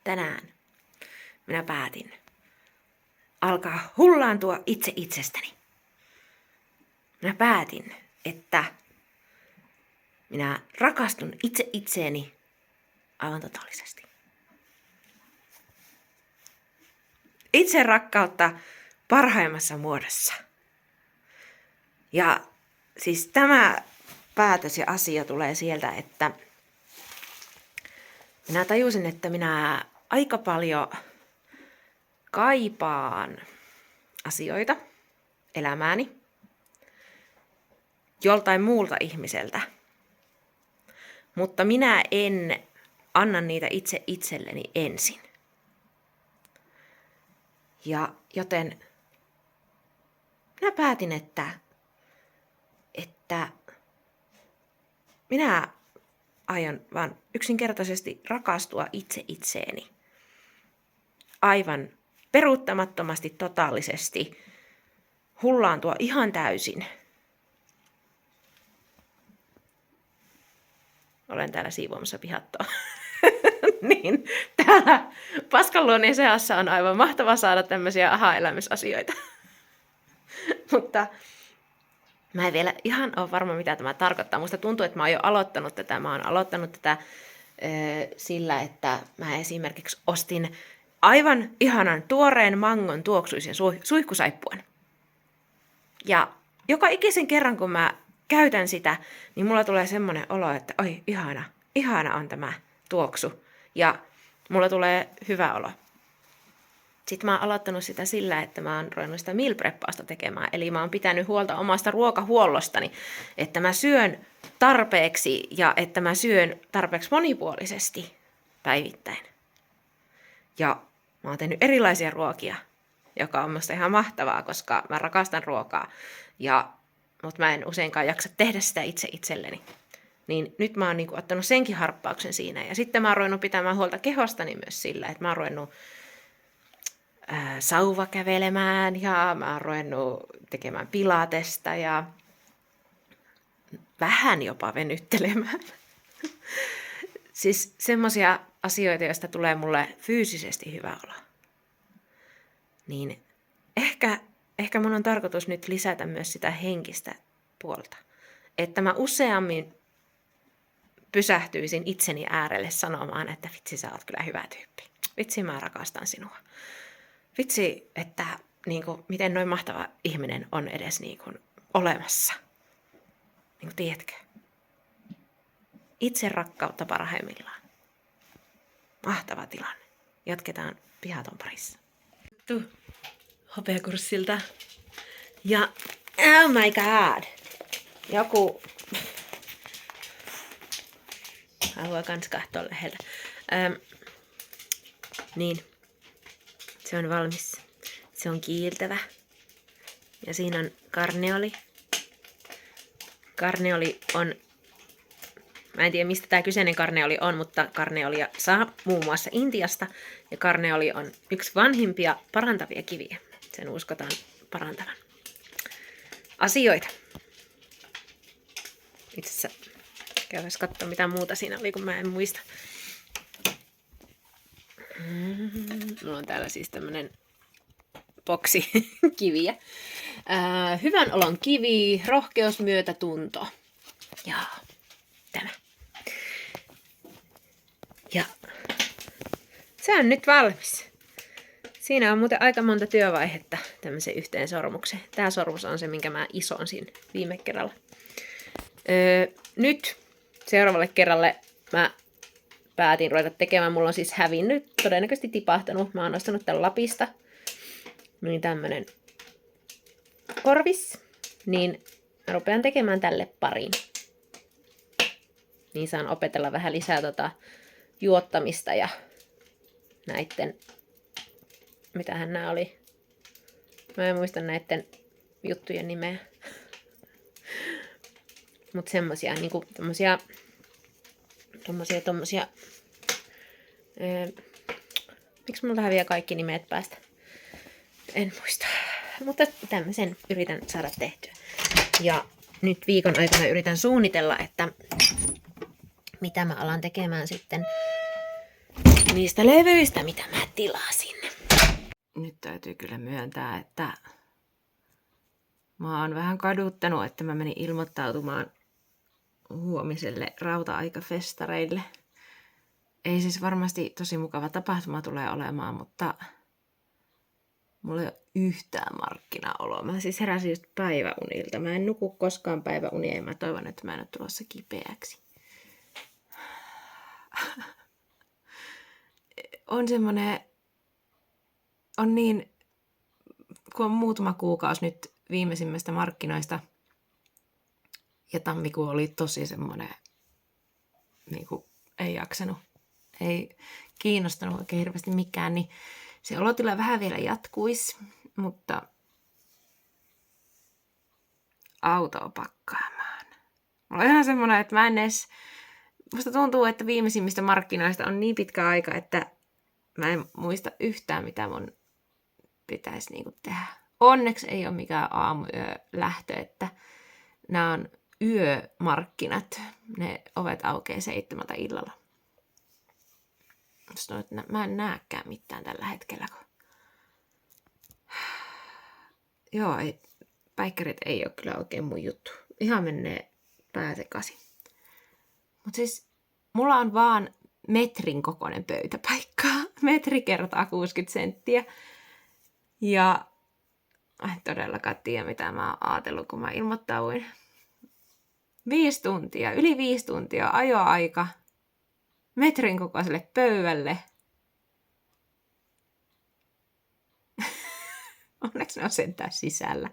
tänään minä päätin alkaa hullaantua itse itsestäni. Minä päätin, että minä rakastun itse itseeni aivan totaalisesti. Itse rakkautta parhaimmassa muodossa. Ja siis tämä päätös ja asia tulee sieltä, että minä tajusin, että minä aika paljon kaipaan asioita elämääni joltain muulta ihmiseltä. Mutta minä en anna niitä itse itselleni ensin. Ja joten minä päätin, että minä aion vaan yksinkertaisesti rakastua itse itseeni. Aivan peruuttamattomasti, totaalisesti, hullaantua ihan täysin. Olen täällä siivoamassa pihattoa. Niin, täällä paskanluonnin seassa on aivan mahtava saada tämmöisiä aha-elämysasioita. Mutta mä en vielä ihan ole varma, mitä tämä tarkoittaa. Musta tuntuu, että mä oon jo aloittanut tätä. Mä oon aloittanut tätä sillä, että mä esimerkiksi ostin aivan ihanan tuoreen mangon tuoksuisen suihkusaippuan. Ja joka ikisen kerran, kun mä käytän sitä, niin mulla tulee semmoinen olo, että oi, ihana on tämä tuoksu. Ja mulla tulee hyvä olo. Sitten mä oon aloittanut sitä sillä, että mä oon ruvennut sitä meal preppausta tekemään. Eli mä oon pitänyt huolta omasta ruokahuollostani, että mä syön tarpeeksi ja että mä syön tarpeeksi monipuolisesti päivittäin. Ja mä oon tehnyt erilaisia ruokia, joka on musta ihan mahtavaa, koska mä rakastan ruokaa. Mutta mä en useinkaan jaksa tehdä sitä itse itselleni. Niin nyt mä oon ottanut senkin harppauksen siinä. Ja sitten mä oon ruvennut pitämään huolta kehostani myös sillä, että mä oon ruvennut sauvakävelemään ja mä oon ruvennut tekemään pilatesta ja vähän jopa venyttelemään. Siis semmosia asioita, joista tulee mulle fyysisesti hyvä olo. Niin ehkä mun on tarkoitus nyt lisätä myös sitä henkistä puolta. Että mä useammin pysähtyisin itseni äärelle sanomaan, että vitsi, sä oot kyllä hyvä tyyppi. Vitsi, mä rakastan sinua. Vitsi, että miten noin mahtava ihminen on edes olemassa. Tiedätkö? Itse rakkautta parhaimmillaan. Mahtava tilanne. Jatketaan pihaton parissa. Hopeakurssilta. Ja oh my god. Joku haluaa kans katsoa läheltä. Niin. Se on valmis. Se on kiiltävä. Ja siinä on karneoli. Karneoli on, mä en tiedä mistä tämä kyseinen karneoli on, mutta karneolia saa muun muassa Intiasta. Ja karneoli on yksi vanhimpia parantavia kiviä. Sen uskotaan parantavan asioita. Itse asiassa käydään katsoa mitä muuta siinä oli, kun mä en muista. Mulla on täällä siis tämmönen boksi kiviä. Hyvän olon kivi, rohkeus, myötätunto. Ja tämä. Ja se on nyt valmis. Siinä on muuten aika monta työvaihetta tämmöisen yhteen sormukseen. Tää sormus on se, minkä mä isonsin viime kerralla. Nyt seuraavalle kerralle mä päätin ruveta tekemään. Mulla on siis hävinnyt, todennäköisesti tipahtanut. Mä oon ostanut tän Lapista. Niin tämmönen korvis. Niin mä rupean tekemään tälle parin. Niin saan opetella vähän lisää juottamista ja näitten, mitähän nää oli. Mä en muista näitten juttujen nimeä. Mut semmosia tommosia miksi multa häviää kaikki nimet päästä? En muista. Mutta tämmöisen yritän saada tehtyä. Ja nyt viikon aikana yritän suunnitella, että mitä mä alan tekemään sitten niistä levyistä, mitä mä tilasin. Nyt täytyy kyllä myöntää, että mä oon vähän kaduttanut, että mä menin ilmoittautumaan huomiselle rauta-aikafestareille. Ei siis varmasti tosi mukava tapahtuma tulee olemaan, mutta mulla ei ole yhtään markkinaoloa. Mä siis heräsin just päiväunilta. Mä en nuku koskaan päiväunia ja mä toivon, että mä en ole tulossa kipeäksi. On semmonen, on niin, kun on muutama kuukausi nyt viimeisimmästä markkinoista ja tammikuu oli tosi semmonen, niin kuin ei jaksanut, ei kiinnostanut oikein hirveästi mikään, niin se olotila vähän vielä jatkuisi, mutta autoa pakkaamaan. Mulla on ihan semmoinen, että mä en edes, musta tuntuu, että viimeisimmistä markkinoista on niin pitkä aika, että mä en muista yhtään, mitä mun pitäisi niinku tehdä. Onneksi ei ole mikään aamuyölähtö, että nämä on yömarkkinat. Ne ovet aukeaa 7 illalla. Sanoin, että mä en näekään mitään tällä hetkellä. Joo, päikkärit ei ole kyllä oikein mun juttu. Ihan menee pää sekaisin. Mutta siis mulla on vaan metrin kokoinen pöytäpaikka. Metri kertaa 60 senttiä. Ja en todellakaan tiedä, mitä mä oon ajatellut, kun mä ilmoittauin. 5 tuntia, yli 5 tuntia ajoaika metrin kokoiselle pöydälle. Onneksi ne on sentään sisällä.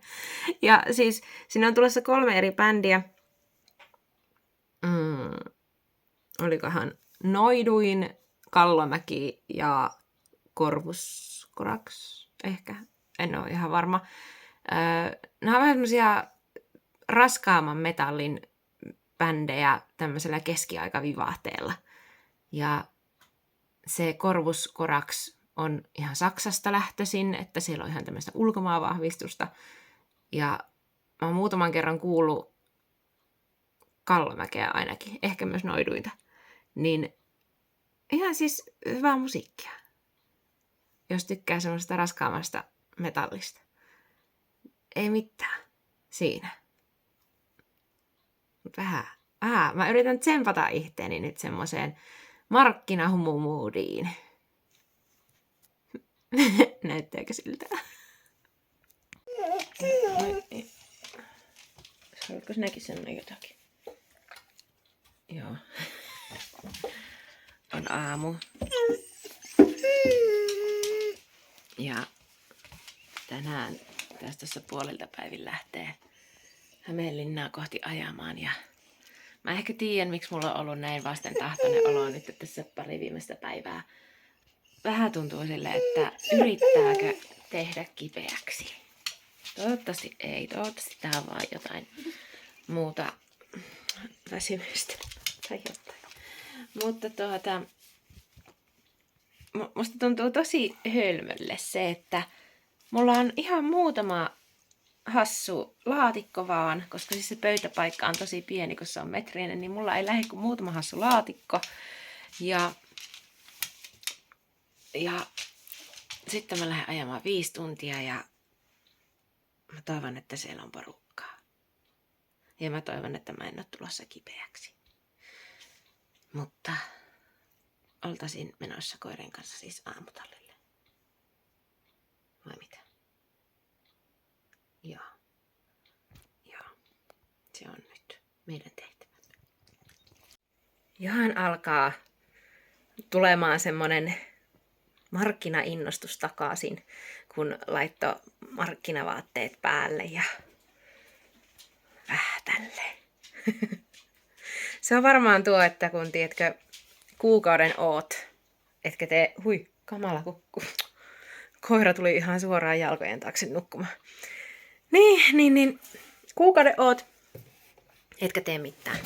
Ja siis siinä on tulossa 3 eri bändiä. Olikohan Noiduin, Kallomäki ja Korvus ehkä. En ole ihan varma. Nämä on vähän semmoisia raskaamman metallin bändejä tämmöisellä keskiaikavivahteella. Ja se Corvus Corax on ihan Saksasta lähtöisin, että siellä on ihan tämmöistä ulkomaanvahvistusta. Ja mä oon muutaman kerran kuullut Kallomäkeä ainakin, ehkä myös Noiduinta. Niin ihan siis hyvää musiikkia, jos tykkää semmoista raskaammasta metallista. Ei mitään siinä. Mut vähän. Mä yritän tsempata itteeni nyt semmoiseen markkinahumumuudiin. Näyttääkö siltä? Haluatko sinäkin sanoa jotakin? Joo. On aamu. Ja tänään tästä puolelta päivin lähtee Hämeenlinnaa kohti ajamaan. Ja mä ehkä tiedän, miksi mulla on ollut näin vastentahtoinen olo nyt tässä pari viimeistä päivää. Vähän tuntuu sille, että yrittääkö tehdä kipeäksi. Toivottavasti ei. Toivottavasti tää on vaan jotain muuta väsymystä tai jotain. Mutta musta tuntuu tosi hölmölle se, että mulla on ihan muutama hassu laatikko vaan, koska siis se pöytäpaikka on tosi pieni, kun se on metrinen, niin mulla ei lähde kuin muutama hassu laatikko. Ja sitten mä lähden ajamaan 5 tuntia ja mä toivon, että siellä on porukkaa. Ja mä toivon, että mä en ole tulossa kipeäksi. Mutta oltaisiin menossa koiren kanssa siis aamutallille. Vai mitä? Joo. Se on nyt meidän tehtävä. Johan alkaa tulemaan semmonen markkinainnostus takaisin, kun laittoi markkinavaatteet päälle ja vähän tälleen. Se on varmaan tuo, että kun tiedätkö, kuukauden oot, etkä tee, kamala kukku. Koira tuli ihan suoraan jalkojen taakse nukkumaan. Niin, kuukauden oot, etkä tee mitään.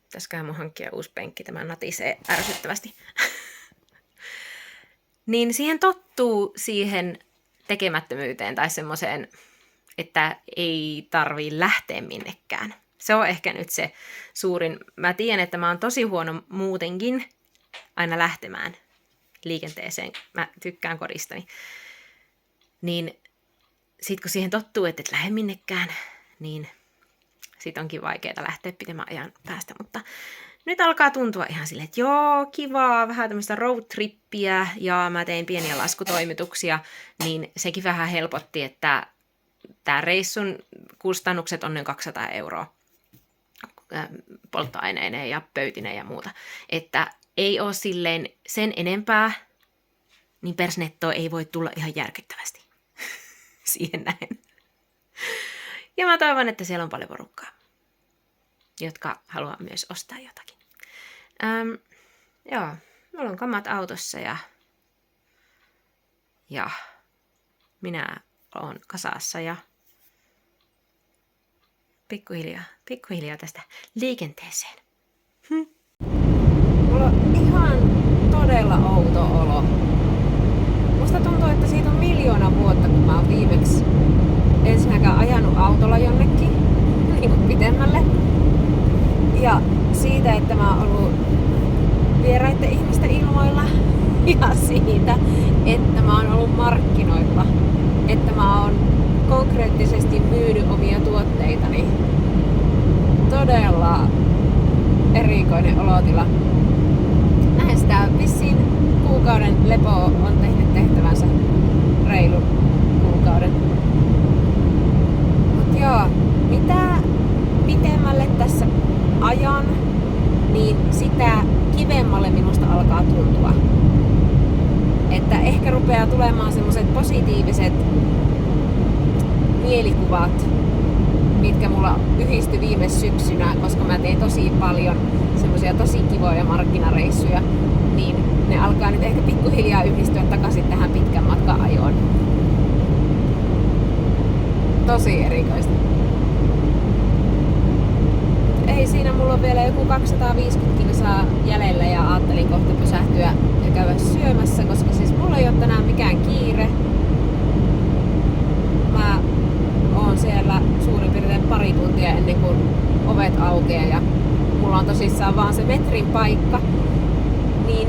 Pitäisikään mun hankkia uusi penkki, tämä natisee ärsyttävästi. Niin siihen tottuu siihen tekemättömyyteen tai semmoiseen, että ei tarvii lähteä minnekään. Se on ehkä nyt se suurin. Mä tiedän, että mä oon tosi huono muutenkin aina lähtemään liikenteeseen. Mä tykkään kodistani. Niin sit kun siihen tottuu, että et lähde minnekään, niin sit onkin vaikeaa lähteä pitemmän ajan päästä. Mutta nyt alkaa tuntua ihan silleen, että joo, kivaa, vähän tämmöistä roadtrippiä ja mä tein pieniä laskutoimituksia, niin sekin vähän helpotti, että tää reissun kustannukset on noin 200 euroa polttoaineineen ja pöytineen ja muuta. Että ei ole silleen sen enempää, niin persnettoa ei voi tulla ihan järkyttävästi siihen näin. Ja mä toivon, että siellä on paljon porukkaa, jotka haluaa myös ostaa jotakin. Joo, mulla on kamat autossa ja minä oon kasassa ja pikkuhiljaa tästä liikenteeseen. Mulla on ihan todella outo olo. Musta tuntuu, että siitä on 1 000 000 vuotta, kun mä oon viimeksi ensinnäkään ajanut autolla jonnekin niin kuin pitemmälle. Ja siitä, että mä oon ollut vieraiden ihmisten ilmoilla. Ja siitä, että mä oon ollut markkinoilla. Että mä oon konkreettisesti myynyt omia tuotteitani. Todella erikoinen olotila. Näin sitä vissiin kuukauden lepo on tehnyt tehtävänsä, reilun kuukauden. Mut joo, mitä pitemmälle tässä ajan, niin sitä kivemmalle minusta alkaa tuntua. Että ehkä rupeaa tulemaan semmoset positiiviset mielikuvat, mitkä mulla yhdistyi viime syksynä, koska mä tein tosi paljon semmosia tosi kivoja markkinareissuja, niin ne alkaa nyt ehkä pikkuhiljaa yhdistyä takaisin tähän pitkän matkan ajoon. Tosi erikoista. Ei siinä, mulla on vielä joku 250 kilsaa jäljellä ja ajattelin kohta pysähtyä ja käydä syömässä, koska siis mulla ei ole tänään mikään kiire. Mä oon siellä suurin piirtein 2 tuntia ennen kuin ovet aukeaa ja mulla on tosissaan vaan se metrin paikka, niin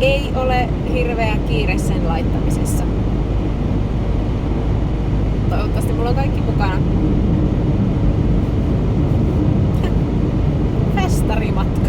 ei ole hirveä kiire sen laittamisessa. Toivottavasti mulla on kaikki mukana. Festarimatka.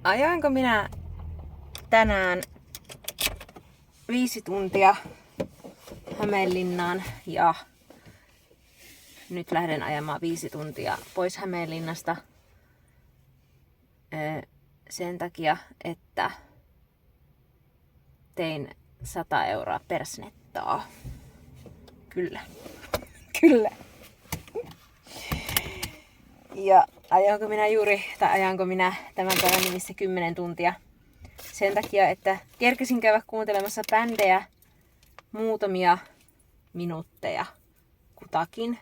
Ajoinko minä tänään 5 tuntia Hämeenlinnaan ja nyt lähden ajamaan 5 tuntia pois Hämeenlinnasta sen takia, että tein 100 euroa per snettaa. Kyllä. Kyllä. Ja ajanko minä tämän päivän nimissä 10 tuntia sen takia, että kerkesin käydä kuuntelemassa bändejä muutamia minuutteja kutakin.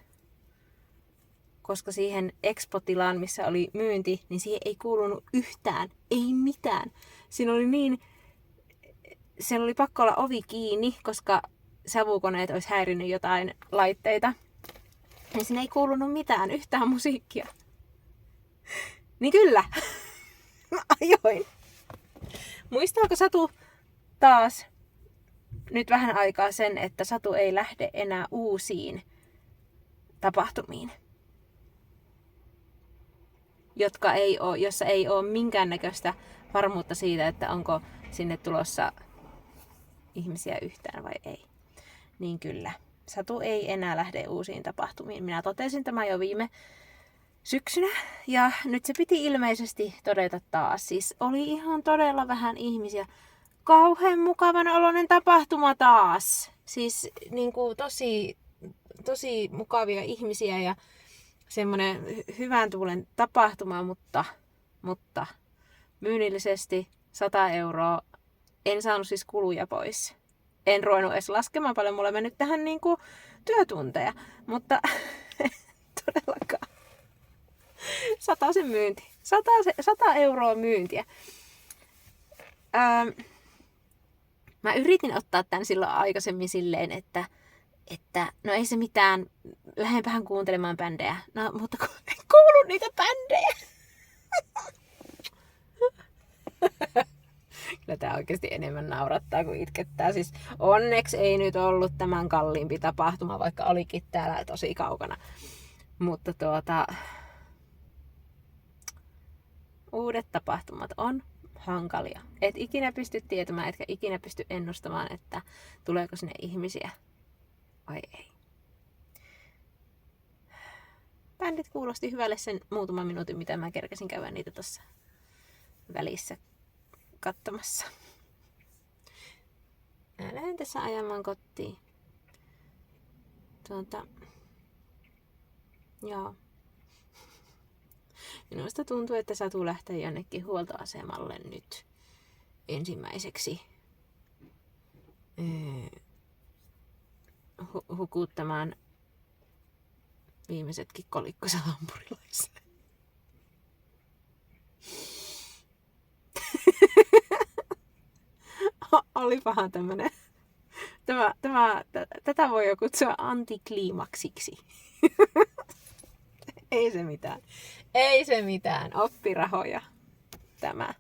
Koska siihen expotilaan, missä oli myynti, niin siihen ei kuulunut yhtään, ei mitään. Siellä oli pakko olla ovi kiinni, koska savukoneet olisi häirinnyt jotain laitteita. Ja siinä ei kuulunut mitään, yhtään musiikkia. Niin kyllä, mä ajoin. Muistaako Satu taas nyt vähän aikaa sen, että Satu ei lähde enää uusiin tapahtumiin? Jossa ei ole minkäännäköistä varmuutta siitä, että onko sinne tulossa ihmisiä yhtään vai ei. Niin kyllä, Satu ei enää lähde uusiin tapahtumiin. Minä totesin tämän jo viime syksynä ja nyt se piti ilmeisesti todeta taas. Siis oli ihan todella vähän ihmisiä. Kauhean mukavan oloinen tapahtuma taas. Siis niin kuin tosi mukavia ihmisiä ja semmoinen hyvän tuulen tapahtuma, mutta myynnillisesti 100 euroa. En saanut siis kuluja pois. En ruvennut edes laskemaan paljon, mulla mennyt tähän niinku työtunteja, mutta todellakaan. 100 myynti. 100 euroa myyntiä. Mä yritin ottaa tän silloin aikaisemmin silleen, että no ei se mitään, lähdenpähän kuuntelemaan bändejä. No, mutta ei kuulu niitä bändejä. Kyllä tää oikeasti enemmän naurattaa kuin itkettää. Siis onneksi ei nyt ollut tämän kalliimpi tapahtuma, vaikka olikin täällä tosi kaukana. Mutta uudet tapahtumat on hankalia. Et ikinä pysty tietämään, etkä ikinä pysty ennustamaan, että tuleeko sinne ihmisiä vai ei. Bändit kuulosti hyvälle sen muutaman minuutin, mitä mä kerkäsin käydä niitä tuossa välissä katsomassa. Mä lähden tässä ajamaan kotiin. Joo. Minusta tuntuu, että Satu lähtee jonnekin huoltoasemalle nyt ensimmäiseksi hukuttamaan viimeisetkin kolikkonsa hampurilaiseen. Olipahan tämmönen. Tätä voi jo kutsua antikliimaksiksi. Ei se mitään. Ei se mitään. Oppirahoja. Tämä.